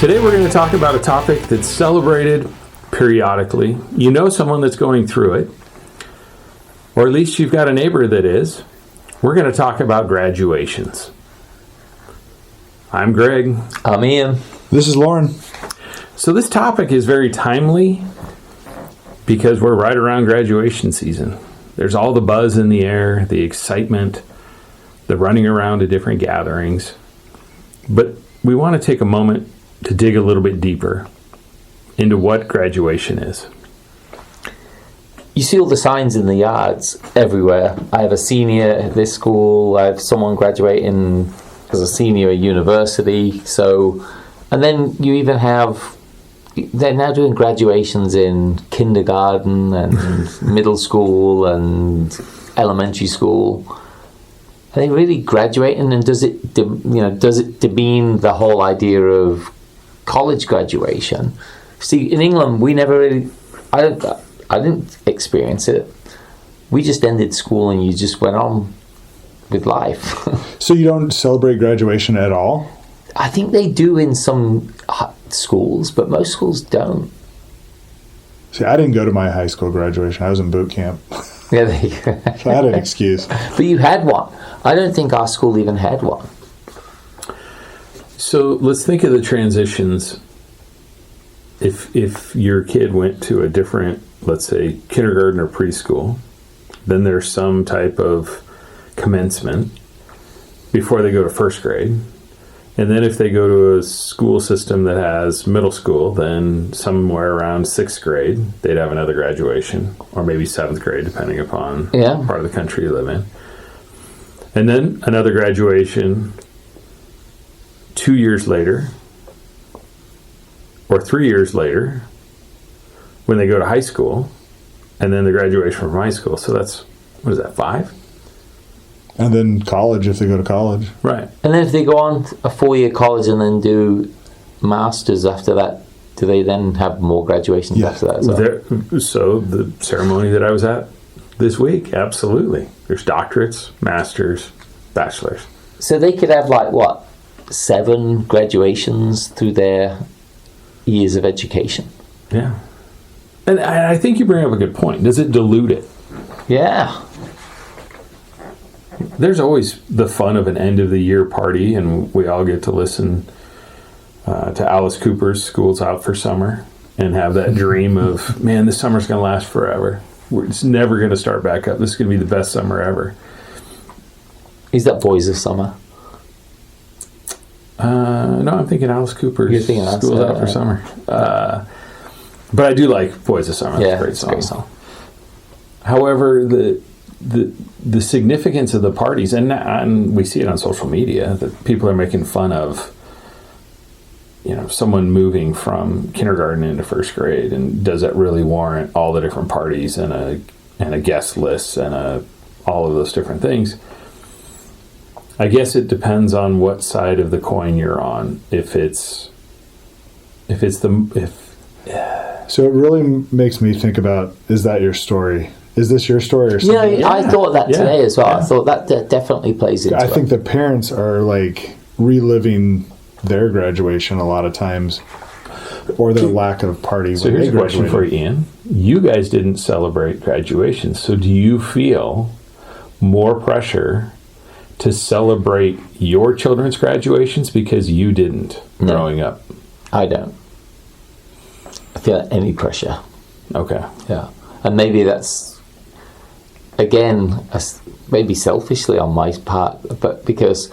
Today we're going to talk about a topic that's celebrated periodically. You know someone that's going through it, or at least you've got a neighbor that is. We're going to talk about graduations. I'm Greg. I'm Ian. This is Lauren. So this topic is very timely because we're right around graduation season. There's all the buzz in the air, the excitement, the running around to different gatherings. But we want to take a moment to dig a little bit deeper into what graduation is. You see all the signs in the yards everywhere. I have a senior at this school. I have someone graduating as a senior at university. So, and then you even have, they're now doing graduations in kindergarten and middle school and elementary school. Are they really graduating? And does it demean the whole idea of college graduation? See, in England, we never really, I didn't experience it. We just ended school and you just went on with life. So you don't celebrate graduation at all? I think they do in some schools, but most schools don't. See, I didn't go to my high school graduation. I was in boot camp. Yeah, there you go. So I had an excuse. But you had one. I don't think our school even had one. So let's think of the transitions. If your kid went to a different, let's say, kindergarten or preschool, then there's some type of commencement before they go to first grade. And then if they go to a school system that has middle school, then somewhere around sixth grade, they'd have another graduation, or maybe seventh grade, depending upon part of the country you live in. And then another graduation 2 years later, or 3 years later, when they go to high school, and then the graduation from high school. So that's, what is that, 5? And then college, if they go to college. Right. And then if they go on a 4-year college and then do masters after that, do they then have more graduations after that as well? So the ceremony that I was at this week, absolutely. There's doctorates, masters, bachelors. So they could have 7 graduations through their years of education. Yeah. And I think you bring up a good point. Does it dilute it? Yeah. There's always the fun of an end of the year party, and we all get to listen to Alice Cooper's School's Out for Summer and have that dream of, man, this summer's going to last forever. It's never going to start back up. This is going to be the best summer ever. Is that Boys of Summer? No, I'm thinking Alice Cooper's You're thinking School's Out for Summer. But I do like Boys of Summer. Yeah, It's a great song. However, the significance of the parties, and we see it on social media, that people are making fun of, someone moving from kindergarten into first grade, and does that really warrant all the different parties and a guest list and all of those different things? I guess it depends on what side of the coin you're on. So it really makes me think about, is that your story? Is this your story or something? Yeah, I thought that today as well. Yeah. I thought that definitely plays into it. I think the parents are reliving their graduation a lot of times, or their lack of parties. So here's a question for you, Ian. You guys didn't celebrate graduation, so do you feel more pressure to celebrate your children's graduations because you didn't growing up? I don't. I feel any pressure. Okay. Yeah. And maybe that's, again, maybe selfishly on my part, but because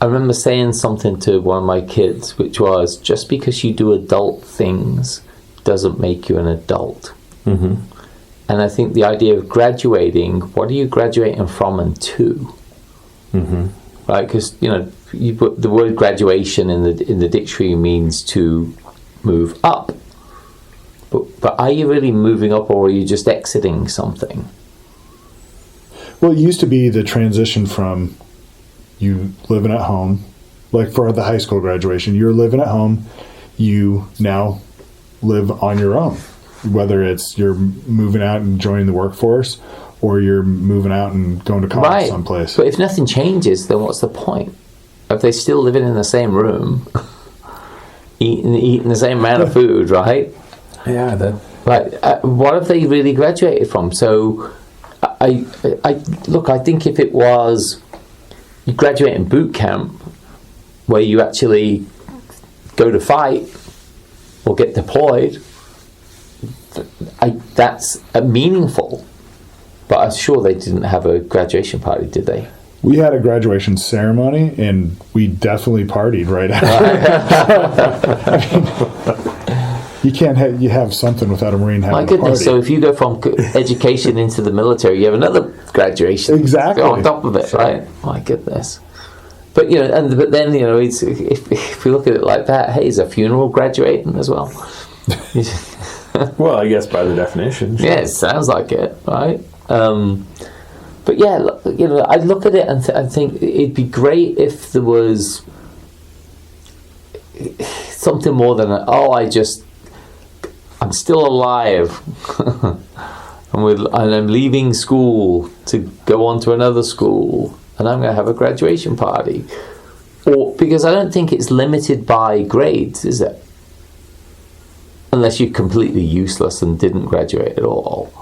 I remember saying something to one of my kids, which was, just because you do adult things doesn't make you an adult. Mm-hmm. And I think the idea of graduating, what are you graduating from and to? Mm-hmm. Right? Because, you put the word graduation in the dictionary means to move up. But are you really moving up, or are you just exiting something? Well, it used to be the transition from you living at home, like for the high school graduation, you're living at home, you now live on your own. Whether it's you're moving out and joining the workforce, or you're moving out and going to college someplace. But if nothing changes, then what's the point? If they're still living in the same room, eating the same amount of food, right? Yeah, that. Like, what have they really graduated from? So, I look. I think if it was you graduate in boot camp, where you actually go to fight or get deployed, that's meaningful. But I'm sure they didn't have a graduation party, did they? We had a graduation ceremony, and we definitely partied right after. You can't you have something without a Marine having My a goodness! party. So if you go from education into the military, you have another graduation Exactly. on top of it, right? My goodness! But but then it's, if we look at it like that, hey, is a funeral graduating as well? Well, I guess by the definition. Sure. Yeah, it sounds like it, right? But yeah, I look at it and think it'd be great if there was something more than I'm still alive and I'm leaving school to go on to another school and I'm going to have a graduation party. Or because I don't think it's limited by grades, is it? Unless you're completely useless and didn't graduate at all.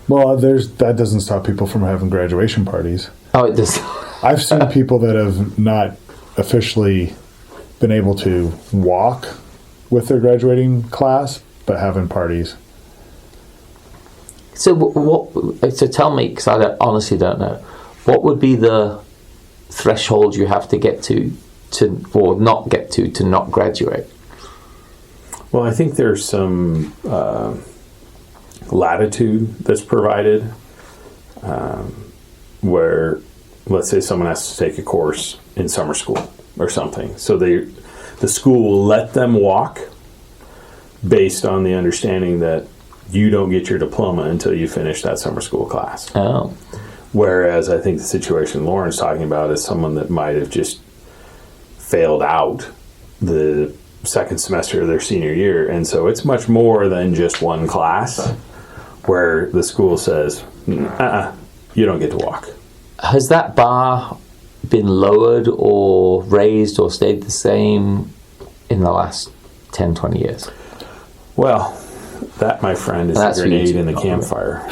Well, that doesn't stop people from having graduation parties. Oh, it does. I've seen people that have not officially been able to walk with their graduating class, but having parties. So what? So tell me, because I honestly don't know. What would be the threshold you have to get to or not get to not graduate? Well, I think there's some latitude that's provided where, let's say, someone has to take a course in summer school or something. So the school will let them walk based on the understanding that you don't get your diploma until you finish that summer school class. Oh. Whereas I think the situation Lauren's talking about is someone that might have just failed out the second semester of their senior year. And so it's much more than just one class where the school says, you don't get to walk. Has that bar been lowered or raised or stayed the same in the last 10, 20 years? Well, that, my friend, is a grenade in the campfire.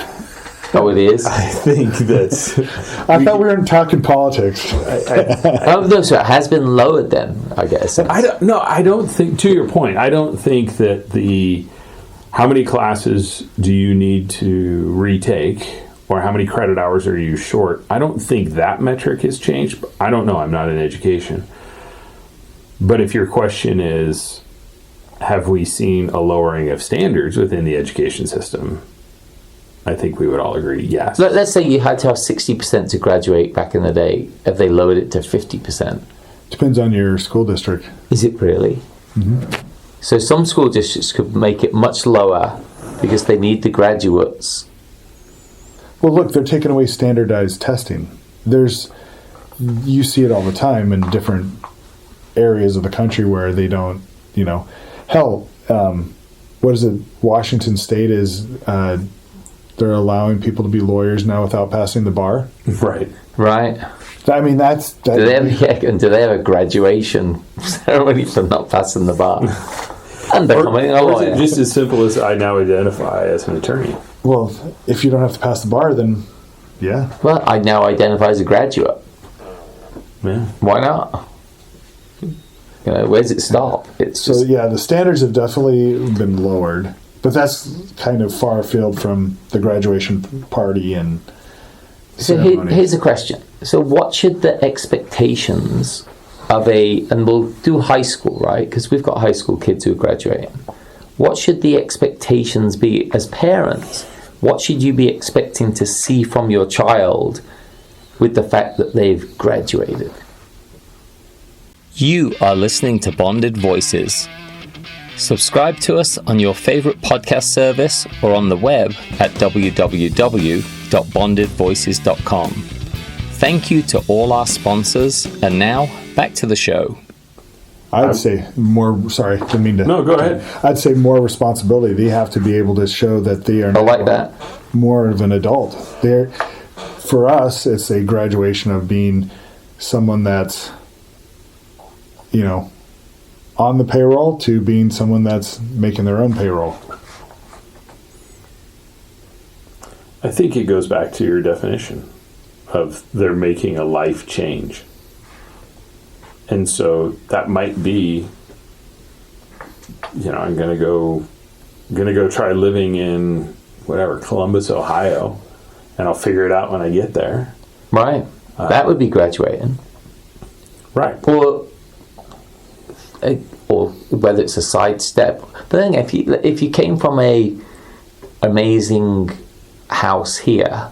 Oh, it is? I think that's... I thought we were talking politics. No, so it has been lowered then, I guess. I don't think, to your point, I don't think that how many classes do you need to retake or how many credit hours are you short? I don't think that metric has changed. I don't know. I'm not in education. But if your question is, have we seen a lowering of standards within the education system? I think we would all agree, yes. Let's say you had to have 60% to graduate back in the day. Have they lowered it to 50%? Depends on your school district. Is it really? Mm-hmm. So some school districts could make it much lower because they need the graduates. Well, look, they're taking away standardized testing. You see it all the time in different areas of the country where they don't, hell, what is it? Washington State is, they're allowing people to be lawyers now without passing the bar. Right. Right. I mean, do they have a graduation ceremony for not passing the bar? And becoming a lawyer. Is it just as simple as I now identify as an attorney? Well, if you don't have to pass the bar, then yeah. Well, I now identify as a graduate. Yeah. Why not? Where does it stop? It's just... So yeah, the standards have definitely been lowered, but that's kind of far afield from the graduation party and ceremony. Here's a question. So what should the expectations of and we'll do high school, right? Because we've got high school kids who are graduating. What should the expectations be as parents? What should you be expecting to see from your child with the fact that they've graduated? You are listening to Bonded Voices. Subscribe to us on your favorite podcast service or on the web at www.bondedvoices.com. Thank you to all our sponsors, and now back to the show. I'd say more. Sorry, didn't mean to. No, go ahead. I'd say more responsibility. They have to be able to show that they are more of an adult. For us, it's a graduation of being someone that's, on the payroll to being someone that's making their own payroll? I think it goes back to your definition of they're making a life change. And so that might be, I'm going to go try living in whatever, Columbus, Ohio, and I'll figure it out when I get there. Right. That would be graduating. Right. Or whether it's a sidestep. But then if you came from a amazing house here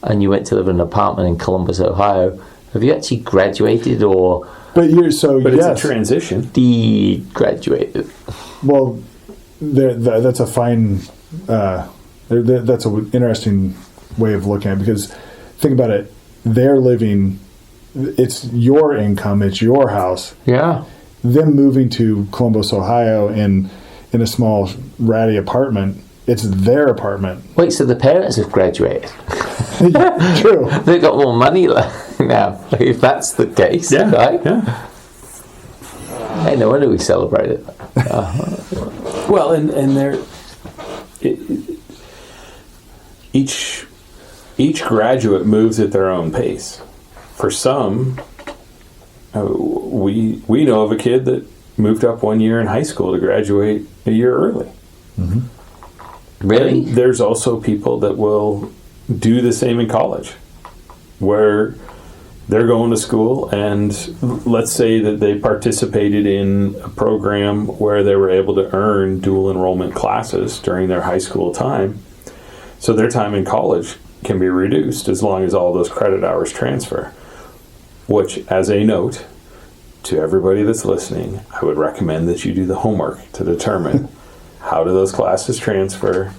and you went to live in an apartment in Columbus, Ohio, have you actually graduated or But it's a transition. De-graduated? Well, that's a fine that's an interesting way of looking at it, because think about it, they're living, it's your income, it's your house. Yeah. Them moving to Columbus, Ohio in a small ratty apartment, it's their apartment. Wait, so the parents have graduated? True. They've got more money now, if that's the case, Yeah. right? Yeah. Hey, no wonder we celebrate it. Well, and they're each graduate moves at their own pace. For some, we know of a kid that moved up 1 year in high school to graduate a year early. Mm-hmm. Really? And there's also people that will do the same in college, where they're going to school, and let's say that they participated in a program where they were able to earn dual enrollment classes during their high school time. So their time in college can be reduced as long as all those credit hours transfer. Which, as a note to everybody that's listening, I would recommend that you do the homework to determine how do those classes transfer,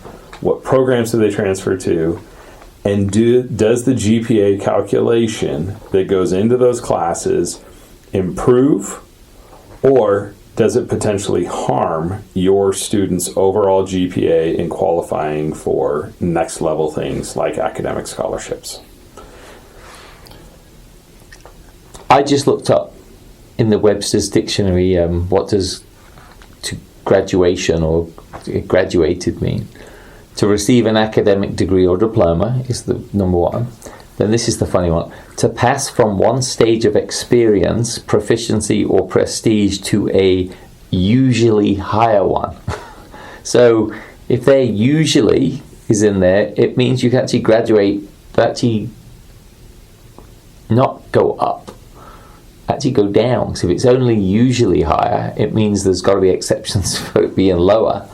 what programs do they transfer to, and does the GPA calculation that goes into those classes improve, or does it potentially harm your student's overall GPA in qualifying for next level things like academic scholarships? I just looked up in the Webster's dictionary what does to graduation or graduated mean. To receive an academic degree or diploma is the number one. Then this is the funny one. To pass from one stage of experience, proficiency, or prestige to a usually higher one. So if they're usually is in there, it means you can actually graduate, but actually not go up, actually go down. So if it's only usually higher, it means there's got to be exceptions for it being lower.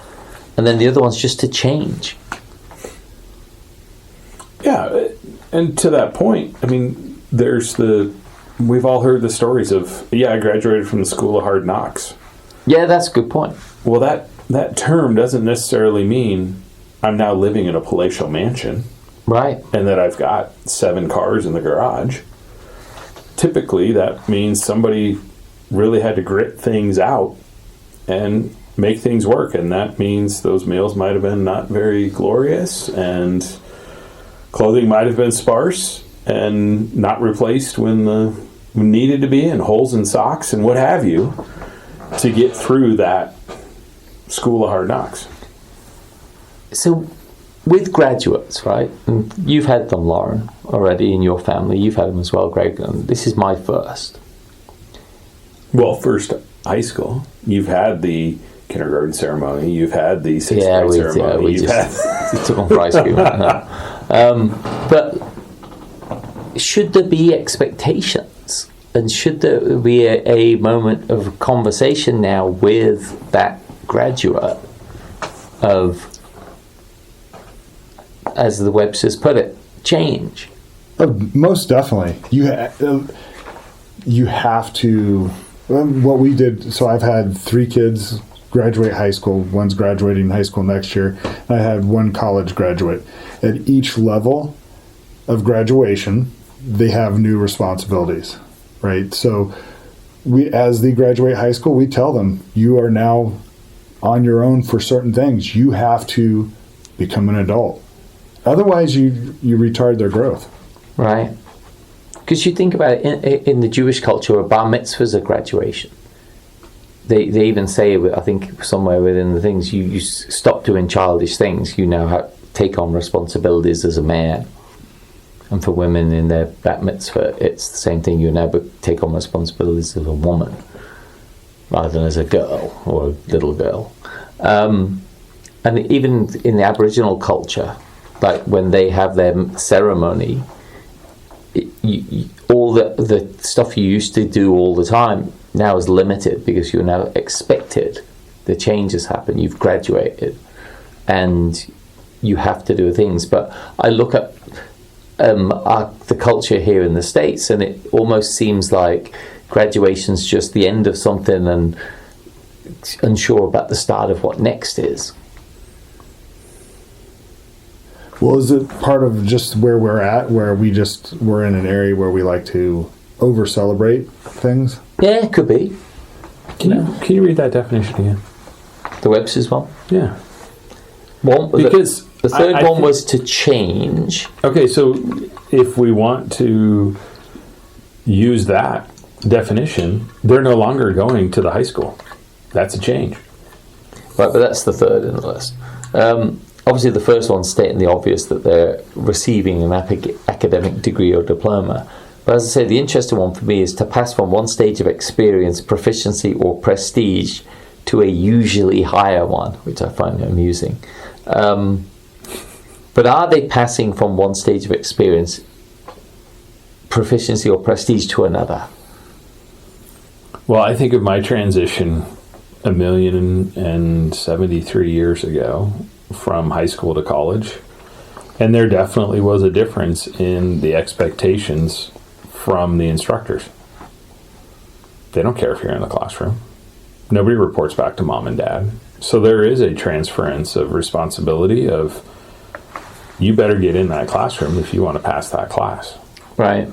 And then the other one's just to change. Yeah, and to that point, I mean, we've all heard the stories of, I graduated from the School of Hard Knocks. Yeah, that's a good point. Well, that term doesn't necessarily mean I'm now living in a palatial mansion. Right. And that I've got 7 cars in the garage. Typically, that means somebody really had to grit things out and make things work, and that means those meals might have been not very glorious, and clothing might have been sparse and not replaced when needed to be, and holes in socks and what have you, to get through that School of Hard Knocks. So with graduates, right, and you've had them, Lauren, already in your family, you've had them as well, Greg, and this is my first. Well, first high school, you've had the kindergarten ceremony, you've had the sixth grade ceremony. We took on for ice cream. But should there be expectations? And should there be a moment of conversation now with that graduate of, as the Websters put it, change? Most definitely. You have to. What we did. So I've had 3 kids graduate high school. One's graduating high school next year. And I had 1 college graduate. At each level of graduation, they have new responsibilities, right? So as they graduate high school, we tell them, you are now on your own for certain things. You have to become an adult. Otherwise, you retard their growth. Right. Because you think about it, in the Jewish culture, a bar mitzvah is a graduation. they even say, I think somewhere within the things, you stop doing childish things. You now take on responsibilities as a man. And for women in their bat mitzvah, it's the same thing. You now take on responsibilities as a woman rather than as a girl or a little girl. And even in the Aboriginal culture, like when they have their ceremony, all the stuff you used to do all the time now is limited because you're now expected. The changes happen. You've graduated, and you have to do things. But I look at the culture here in the States, and it almost seems like graduation's just the end of something, and unsure about the start of what next is. Well, is it part of just where we're at, where we're in an area where we like to over celebrate things? Yeah, it could be. Can you read that definition again? The Webster's one? Yeah. Because the third one was to change. Okay, so if we want to use that definition, they're no longer going to the high school. That's a change. Right, but that's the third in the list. Obviously, the first one's stating the obvious, that they're receiving an academic degree or diploma. But as I say, the interesting one for me is to pass from one stage of experience, proficiency, or prestige to a usually higher one, which I find amusing. But are they passing from one stage of experience, proficiency, or prestige to another? Well, I think of my transition 1,073 years ago from high school to college, and there definitely was a difference in the expectations from the instructors. They don't care if you're in the classroom. Nobody reports back to mom and dad. So there is a transference of responsibility of, you better get in that classroom if you want to pass that class. Right.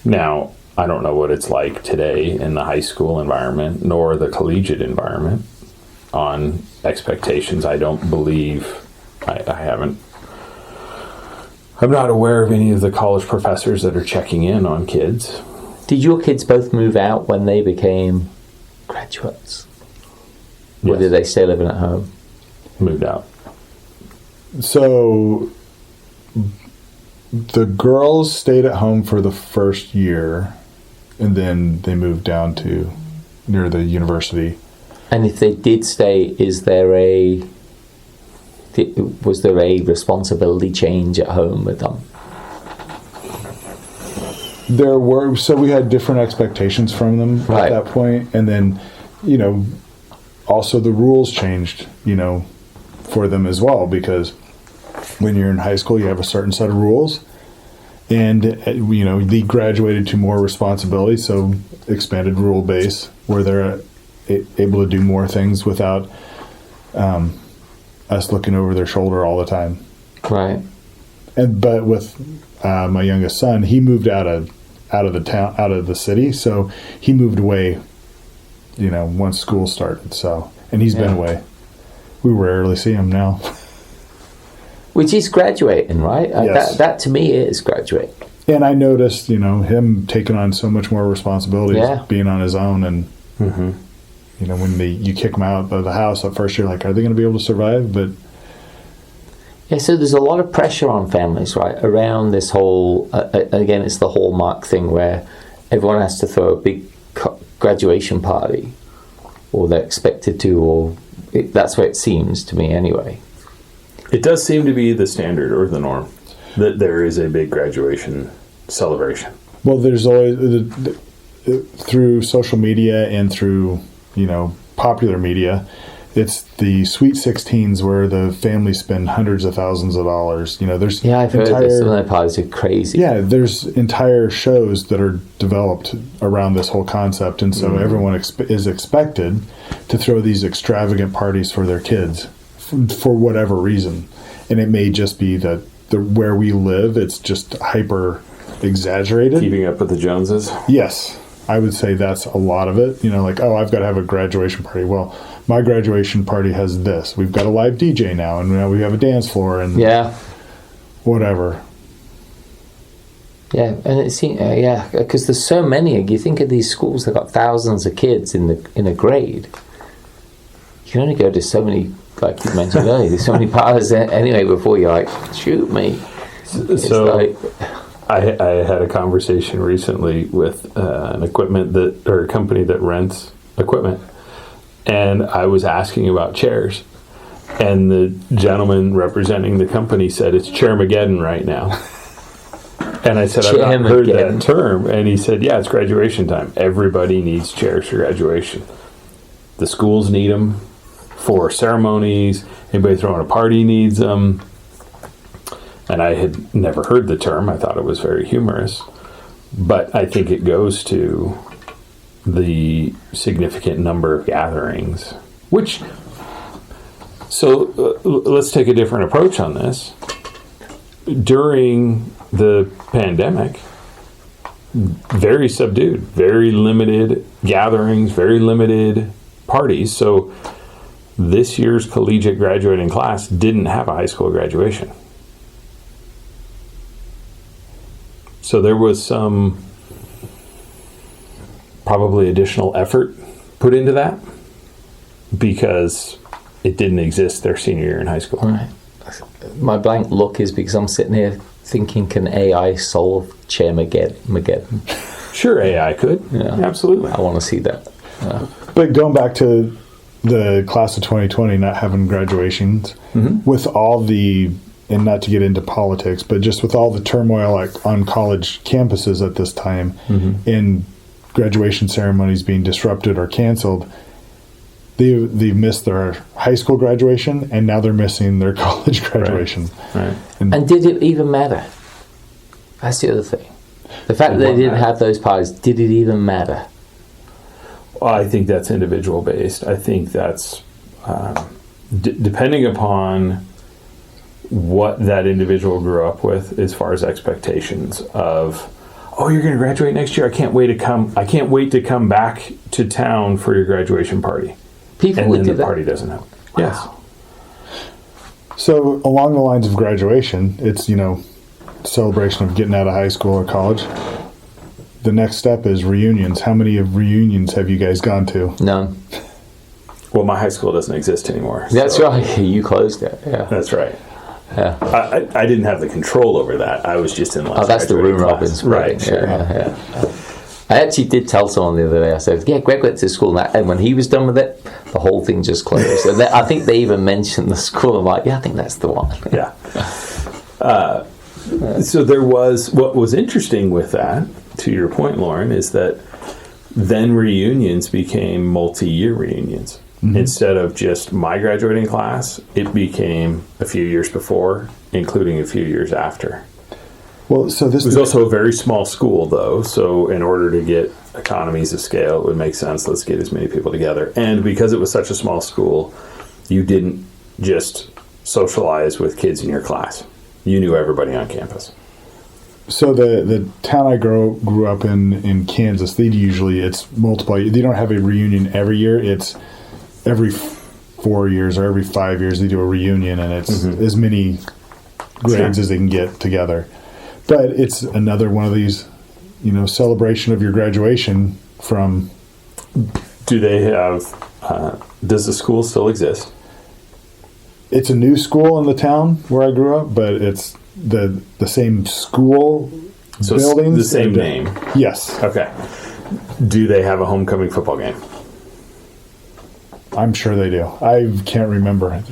Now, I don't know what it's like today in the high school environment, nor the collegiate environment on expectations. I don't believe, I'm not aware of any of the college professors that are checking in on kids. Did your kids both move out when they became graduates? Yes. Or did they stay living at home? Moved out. So the girls stayed at home for the first year, and then they moved down to near the university. And if they did stay, was there a responsibility change at home with them? There were, so we had different expectations from them right. at that point, and then, also the rules changed, for them as well, because when you're in high school, you have a certain set of rules, and they graduated to more responsibility, so expanded rule base where they're able to do more things without us looking over their shoulder all the time. Right. But with my youngest son, he moved out of the town, out of the city, so he moved away, once school started. So, and he's been away. We rarely see him now. Which is graduating, right? Yes. That to me is graduating. And I noticed, him taking on so much more responsibilities, being on his own, and when you kick him out of the house at first, you're like, are they going to be able to survive? But yeah, so there's a lot of pressure on families, right, around this whole. Again, it's the hallmark thing where everyone has to throw a big graduation party, or they're expected to, or that's what it seems to me anyway. It does seem to be the standard or the norm that there is a big graduation celebration. Well, there's always through social media and through popular media, it's the Sweet 16s where the families spend hundreds of thousands of dollars. There's I've heard this. Some of the parties are crazy. Yeah, there's entire shows that are developed around this whole concept, and so everyone is expected to throw these extravagant parties for their kids for whatever reason. And it may just be that where we live, it's just hyper exaggerated. Keeping up with the Joneses? Yes. I would say that's a lot of it. I've got to have a graduation party. Well, my graduation party has this. We've got a live DJ now, and now we have a dance floor and whatever. Yeah, and it seems because there's so many. You think of these schools; they've got thousands of kids in a grade. You can only go to so many, like you mentioned earlier. There's so many parties anyway before you're like, shoot me. I had a conversation recently with a company that rents equipment, and I was asking about chairs, and the gentleman representing the company said it's Chairmageddon right now. And I said, I've not heard that term. And he said, yeah, it's graduation time. Everybody needs chairs for graduation. The schools need them for ceremonies. Anybody throwing a party needs them. And I had never heard the term. I thought it was very humorous. But I think it goes to the significant number of gatherings. So let's take a different approach on this. During the pandemic, very subdued, very limited gatherings, very limited parties. So this year's collegiate graduating class didn't have a high school graduation. So there was some probably additional effort put into that because it didn't exist their senior year in high school. Right. My blank look is because I'm sitting here thinking, can AI solve Chairmageddon? Sure, AI could. Yeah. Absolutely. I want to see that. But going back to the class of 2020 not having graduations, with all the, and not to get into politics, but just with all the turmoil like on college campuses at this time, and graduation ceremonies being disrupted or canceled, they missed their high school graduation, and now they're missing their college graduation. Right. And did it even matter? That's the other thing. The fact that they didn't have those parties, did it even matter? Well, I think that's individual based. I think that's depending upon what that individual grew up with as far as expectations of, oh, you're going to graduate next year. I can't wait to come back to town for your graduation party. People would do that. The party doesn't have. Wow. Yes. So along the lines of graduation, it's, celebration of getting out of high school or college. The next step is reunions. How many of reunions have you guys gone to? None. Well, my high school doesn't exist anymore. That's right. You closed it. Yeah. That's right. Yeah. I didn't have the control over that. I was just in. Oh, that's the room robins, right? Sure. Yeah. I actually did tell someone the other day. I said, "Yeah, Greg went to school," and when he was done with it, the whole thing just closed. And I think they even mentioned the school. I'm like, "Yeah, I think that's the one." Yeah. So there was what was interesting with that. To your point, Lauren, is that then reunions became multi-year reunions. Instead of just my graduating class, it became a few years before, including a few years after. Well, so this was also a very small school, though. So in order to get economies of scale, it would make sense. Let's get as many people together. And because it was such a small school, you didn't just socialize with kids in your class. You knew everybody on campus. So the town I grew up in Kansas, it's multiple. They don't have a reunion every year. It's every 4 years or every 5 years they do a reunion, and it's as many grades as they can get together. But it's another one of these, celebration of your graduation from. Do they have? Does the school still exist? It's a new school in the town where I grew up, but it's the same school buildings. The same name. Yes. Okay. Do they have a homecoming football game? I'm sure they do. I can't remember.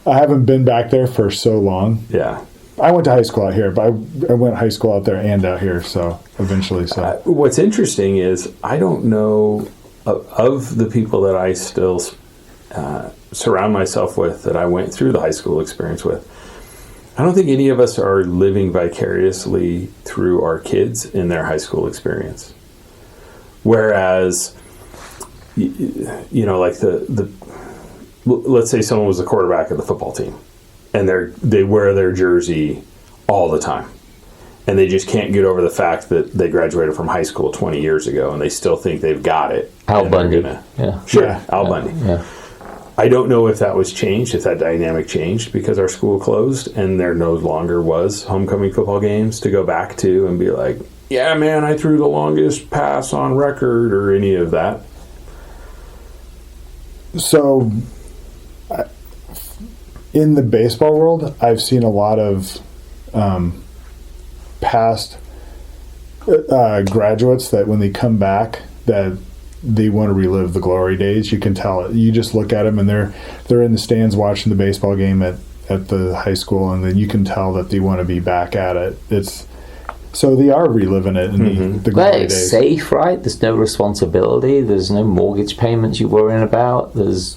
I haven't been back there for so long. Yeah. I went to high school out here, but I went high school out there and out here, so eventually. So what's interesting is I don't know of the people that I still surround myself with that I went through the high school experience with. I don't think any of us are living vicariously through our kids in their high school experience. Whereas, like let's say someone was the quarterback of the football team, and they wear their jersey all the time, and they just can't get over the fact that they graduated from high school 20 years ago, and they still think they've got it. Al Bundy. Al Bundy. Yeah. I don't know if that was changed, if that dynamic changed because our school closed and there no longer was homecoming football games to go back to and be like, yeah, man, I threw the longest pass on record or any of that. So, in the baseball world, I've seen a lot of past graduates that when they come back, that they want to relive the glory days. You can tell it. You just look at them, and they're in the stands watching the baseball game at the high school, and then you can tell that they want to be back at it. So they are reliving it in the glory But it's days. safe, right? There's no responsibility. There's no mortgage payments you're worrying about. There's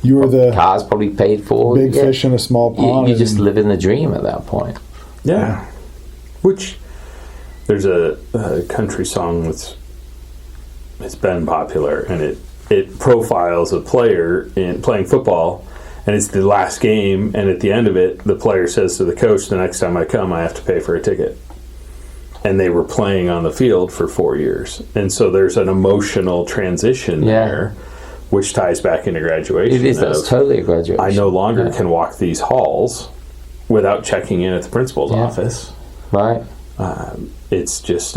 You were the cars probably paid for. big fish in a small pond. You just live in the dream at that point. Yeah. Which, there's a country song it's been popular, and it profiles a player in playing football, and it's the last game, and at the end of it, the player says to the coach, the next time I come, I have to pay for a ticket. And they were playing on the field for 4 years. And so there's an emotional transition there, which ties back into graduation. It is. That's totally a graduation. I no longer can walk these halls without checking in at the principal's office. Right. It's just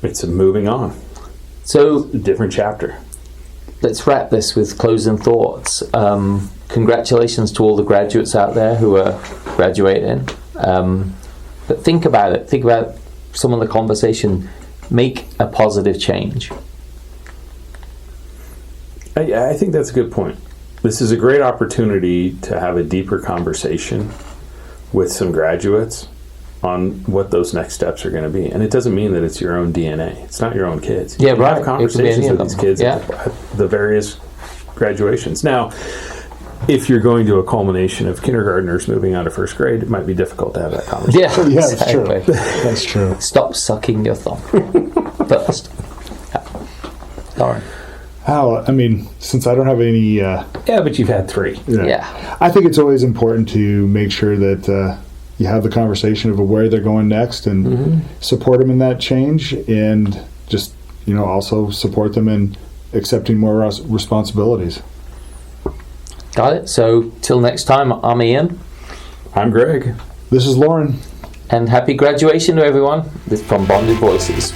it's a moving on. So A different chapter. let's wrap this with closing thoughts. Congratulations to all the graduates out there who are graduating. But think about it. Think about some of the conversation. Make a positive change. I think that's a good point. This is a great opportunity to have a deeper conversation with some graduates on what those next steps are going to be. And it doesn't mean that it's your own DNA. It's not your own kids. You Yeah, can right. have conversations It could be any with of these them. kids Yeah. at the various graduations. Now, if you're going to a culmination of kindergartners moving on to first grade, it might be difficult to have that conversation. Yeah, Yeah, that's exactly. true. That's true. Stop sucking your thumb first. Lauren. How? I mean, since I don't have any. Yeah, but you've had 3. Yeah. I think it's always important to make sure that you have the conversation of where they're going next and support them in that change, and just also support them in accepting more responsibilities. Got it. So till next time, I'm Ian. I'm Greg. This is Lauren. And happy graduation to everyone. This is from Bonded Voices.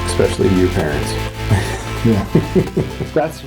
Especially your parents. Yeah. That's.